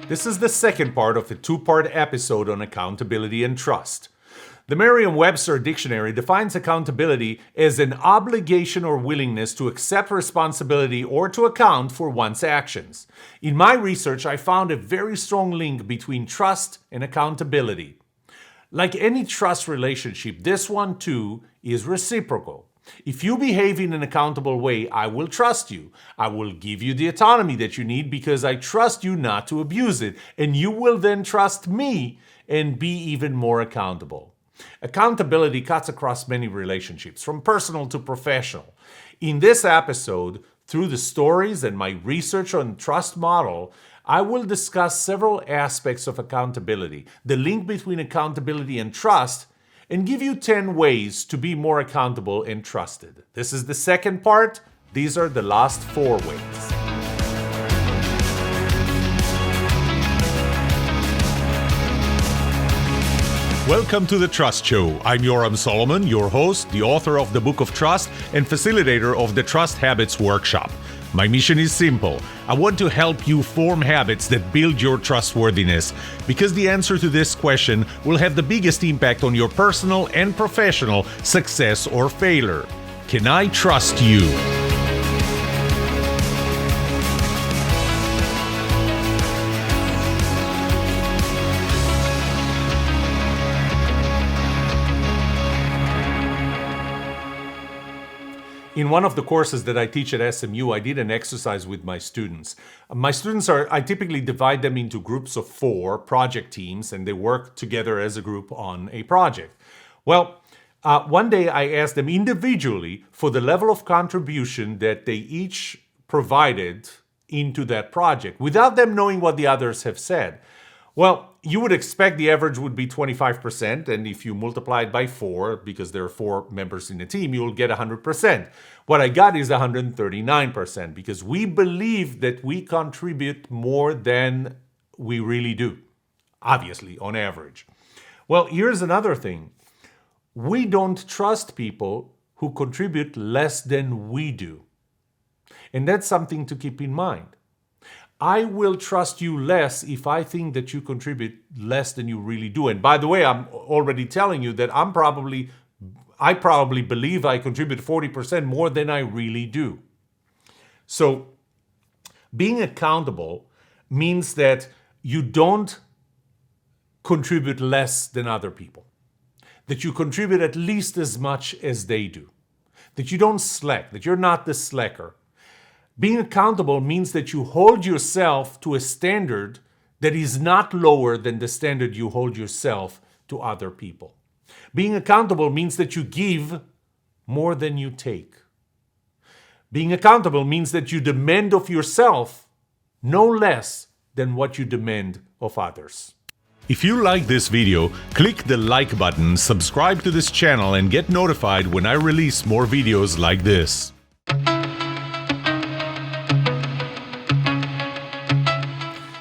This is the second part of a two-part episode on accountability and trust. The Merriam-Webster dictionary defines accountability as an obligation or willingness to accept responsibility or to account for one's actions. In my research, I found a very strong link between trust and accountability. Like any trust relationship, this one too is reciprocal. If you behave in an accountable way, I will trust you. I will give you the autonomy that you need because I trust you not to abuse it, and you will then trust me and be even more accountable. Accountability cuts across many relationships, from personal to professional. In this episode, through the stories and my research on trust model, I will discuss several aspects of accountability, the link between accountability and trust, and give you 10 ways to be more accountable and trusted. This is the second part. These are the last 4 ways. Welcome to The Trust Show. I'm Yoram Solomon, your host, the author of the Book of Trust, and facilitator of the Trust Habits Workshop. My mission is simple. I want to help you form habits that build your trustworthiness, because the answer to this question will have the biggest impact on your personal and professional success or failure. Can I trust you? In one of the courses that I teach at SMU, I did an exercise with my students. I typically divide them into groups of 4 project teams, and they work together as a group on a project. Well, one day I asked them individually for the level of contribution that they each provided into that project, without them knowing what the others have said. Well, you would expect the average would be 25%, and if you multiply it by 4, because there are 4 members in the team, you will get 100%. What I got is 139%, because we believe that we contribute more than we really do, obviously, on average. Well, here's another thing. We don't trust people who contribute less than we do. And that's something to keep in mind. I will trust you less if I think that you contribute less than you really do. And by the way, I'm already telling you that I probably believe I contribute 40% more than I really do. So being accountable means that you don't contribute less than other people, that you contribute at least as much as they do, that you don't slack, that you're not the slacker. Being accountable means that you hold yourself to a standard that is not lower than the standard you hold yourself to other people. Being accountable means that you give more than you take. Being accountable means that you demand of yourself no less than what you demand of others. If you like this video, click the like button, subscribe to this channel, and get notified when I release more videos like this.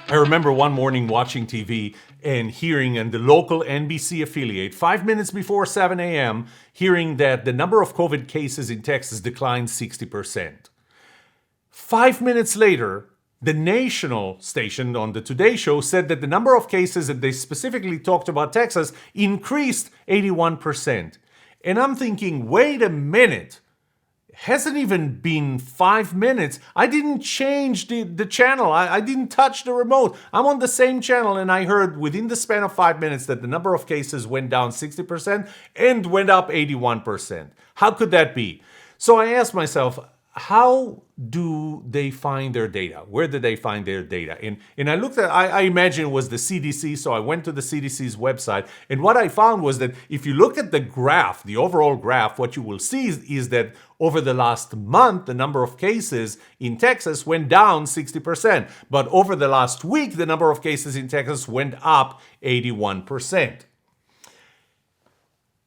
I remember one morning watching TV and hearing in the local NBC affiliate, 5 minutes before 7 a.m., hearing that the number of COVID cases in Texas declined 60%. 5 minutes later, the national station on the Today Show said that the number of cases, that they specifically talked about Texas, increased 81%. And I'm thinking, wait a minute. Hasn't even been 5 minutes. I didn't change the channel. I didn't touch the remote. I'm on the same channel, and I heard within the span of 5 minutes that the number of cases went down 60% and went up 81%. How could that be? So I asked myself, how do they find their data? Where did they find their data? And I looked at, I imagine it was the CDC, so I went to the CDC's website, and what I found was that if you look at the graph, the overall graph, what you will see is that over the last month, the number of cases in Texas went down 60%, but over the last week, the number of cases in Texas went up 81%.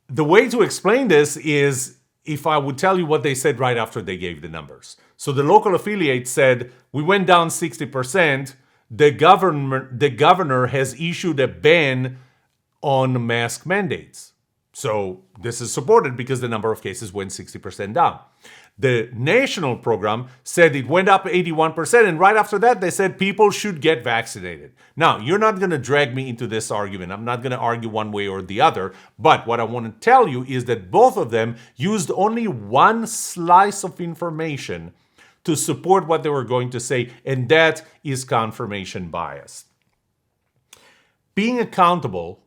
The way to explain this is if I would tell you what they said right after they gave the numbers. So the local affiliate said, we went down 60%. The governor has issued a ban on mask mandates. So this is supported because the number of cases went 60% down. The national program said it went up 81%, and right after that, they said people should get vaccinated. Now, you're not going to drag me into this argument. I'm not going to argue one way or the other, but what I want to tell you is that both of them used only one slice of information to support what they were going to say, and that is confirmation bias. Being accountable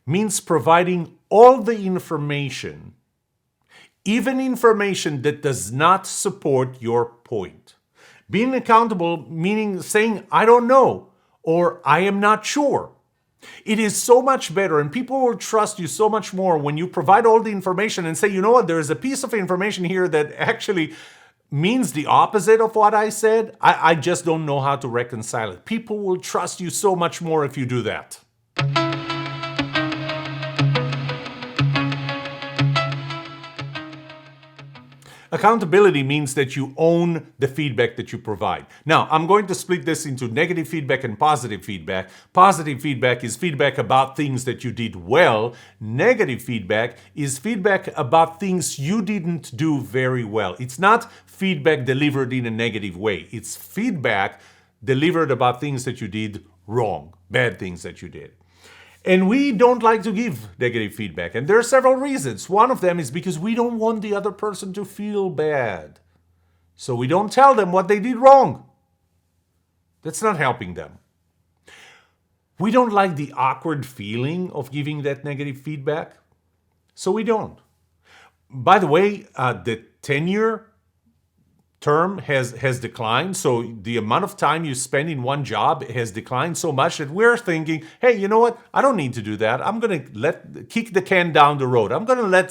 means providing all the information, even information that does not support your point. Being accountable meaning saying, I don't know, or I am not sure. It is so much better, and people will trust you so much more when you provide all the information and say, you know what, there is a piece of information here that actually means the opposite of what I said. I just don't know how to reconcile it. People will trust you so much more if you do that. Accountability means that you own the feedback that you provide. Now, I'm going to split this into negative feedback and positive feedback. Positive feedback is feedback about things that you did well. Negative feedback is feedback about things you didn't do very well. It's not feedback delivered in a negative way. It's feedback delivered about things that you did wrong, bad things that you did. And we don't like to give negative feedback. And there are several reasons. One of them is because we don't want the other person to feel bad. So we don't tell them what they did wrong. That's not helping them. We don't like the awkward feeling of giving that negative feedback. So we don't. By the way, the tenure term has declined. So the amount of time you spend in one job has declined so much that we're thinking, hey, you know what? I don't need to do that. I'm going to kick the can down the road. I'm going to let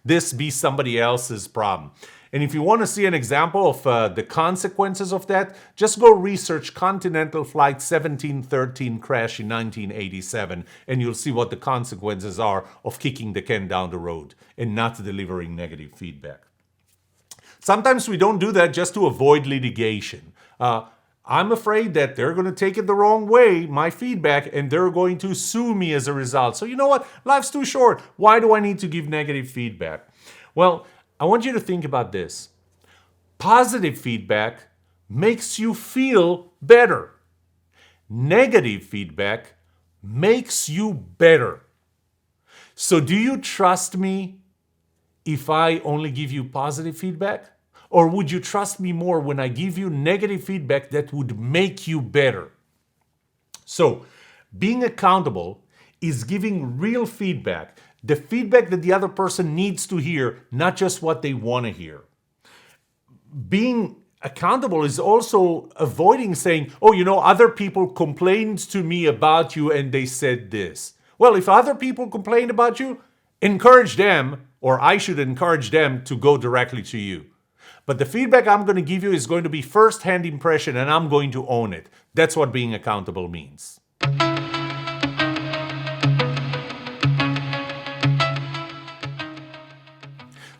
this be somebody else's problem. And if you want to see an example of the consequences of that, just go research Continental Flight 1713 crash in 1987, and you'll see what the consequences are of kicking the can down the road and not delivering negative feedback. Sometimes we don't do that just to avoid litigation. I'm afraid that they're going to take it the wrong way, my feedback, and they're going to sue me as a result. So you know what? Life's too short. Why do I need to give negative feedback? Well, I want you to think about this. Positive feedback makes you feel better. Negative feedback makes you better. So do you trust me if I only give you positive feedback? Or would you trust me more when I give you negative feedback that would make you better? So, being accountable is giving real feedback, the feedback that the other person needs to hear, not just what they want to hear. Being accountable is also avoiding saying, oh, you know, other people complained to me about you and they said this. Well, if other people complained about you, encourage them, or I should encourage them to go directly to you. But the feedback I'm going to give you is going to be first-hand impression, and I'm going to own it. That's what being accountable means.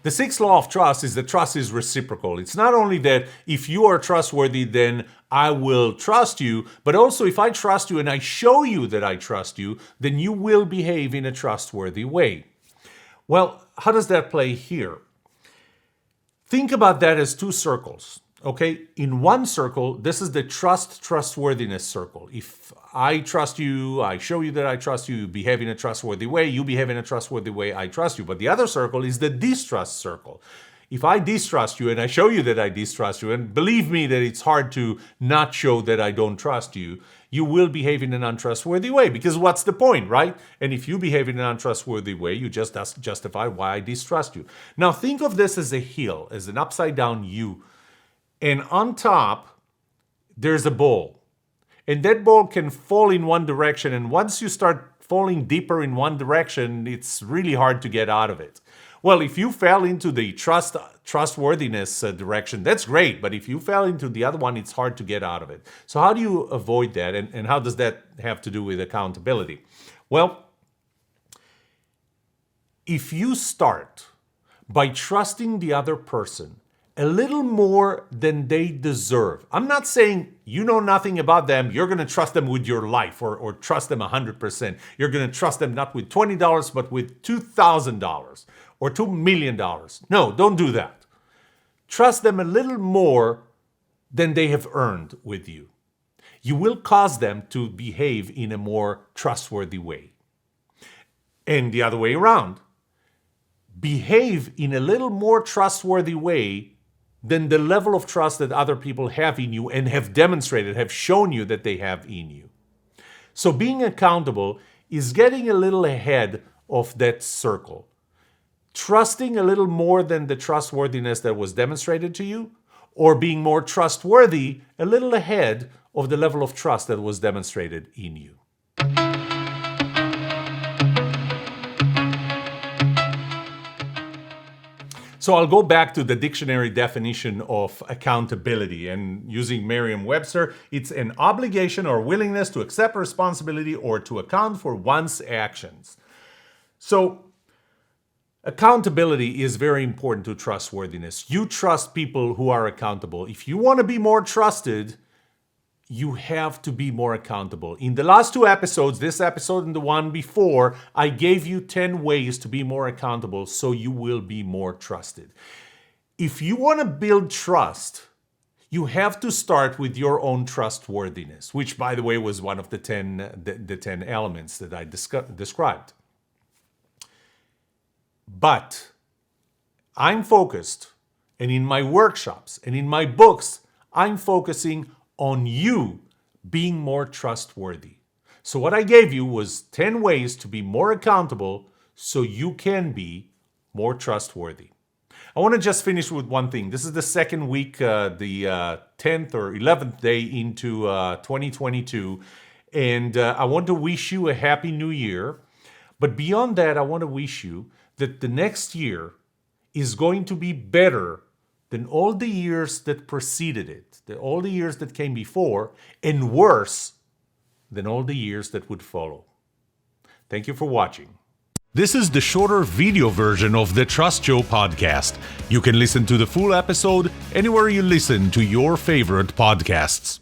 The sixth law of trust is that trust is reciprocal. It's not only that if you are trustworthy, then I will trust you, but also if I trust you and I show you that I trust you, then you will behave in a trustworthy way. Well, how does that play here? Think about that as two circles, okay? In one circle, this is the trustworthiness circle. If I trust you, I show you that I trust you, you behave in a trustworthy way, you behave in a trustworthy way, I trust you. But the other circle is the distrust circle. If I distrust you and I show you that I distrust you, and believe me that it's hard to not show that I don't trust you, you will behave in an untrustworthy way. Because what's the point, right? And if you behave in an untrustworthy way, you just justify why I distrust you. Now think of this as a hill, as an upside down U. And on top, there's a ball. And that ball can fall in one direction. And once you start falling deeper in one direction, it's really hard to get out of it. Well, if you fell into the trustworthiness direction, that's great. But if you fell into the other one, it's hard to get out of it. So how do you avoid that? And how does that have to do with accountability? Well, if you start by trusting the other person a little more than they deserve. I'm not saying you know nothing about them, you're going to trust them with your life or trust them 100%. You're going to trust them not with $20, but with $2,000 or $2 million. No, don't do that. trust them a little more than they have earned with you. You will cause them to behave in a more trustworthy way. And the other way around. Behave in a little more trustworthy way than the level of trust that other people have in you and have demonstrated, have shown you that they have in you. So being accountable is getting a little ahead of that circle. Trusting a little more than the trustworthiness that was demonstrated to you, or being more trustworthy a little ahead of the level of trust that was demonstrated in you. So I'll go back to the dictionary definition of accountability, and using Merriam-Webster, it's an obligation or willingness to accept responsibility or to account for one's actions. So accountability is very important to trustworthiness. You trust people who are accountable. If you want to be more trusted, you have to be more accountable. In the last 2 episodes, this episode and the one before, I gave you 10 ways to be more accountable so you will be more trusted. If you want to build trust, you have to start with your own trustworthiness, which, by the way, was one of the 10 elements that I described. But I'm focused, and in my workshops and in my books, I'm focusing on you being more trustworthy. So what I gave you was 10 ways to be more accountable so you can be more trustworthy. I want to just finish with one thing. This is the second week, the 10th or 11th day into 2022. And I want to wish you a happy new year. But beyond that, I want to wish you that the next year is going to be better than all the years that preceded it, all the years that came before, and worse than all the years that would follow. Thank you for watching. This is the shorter video version of the Trust Show podcast. You can listen to the full episode anywhere you listen to your favorite podcasts.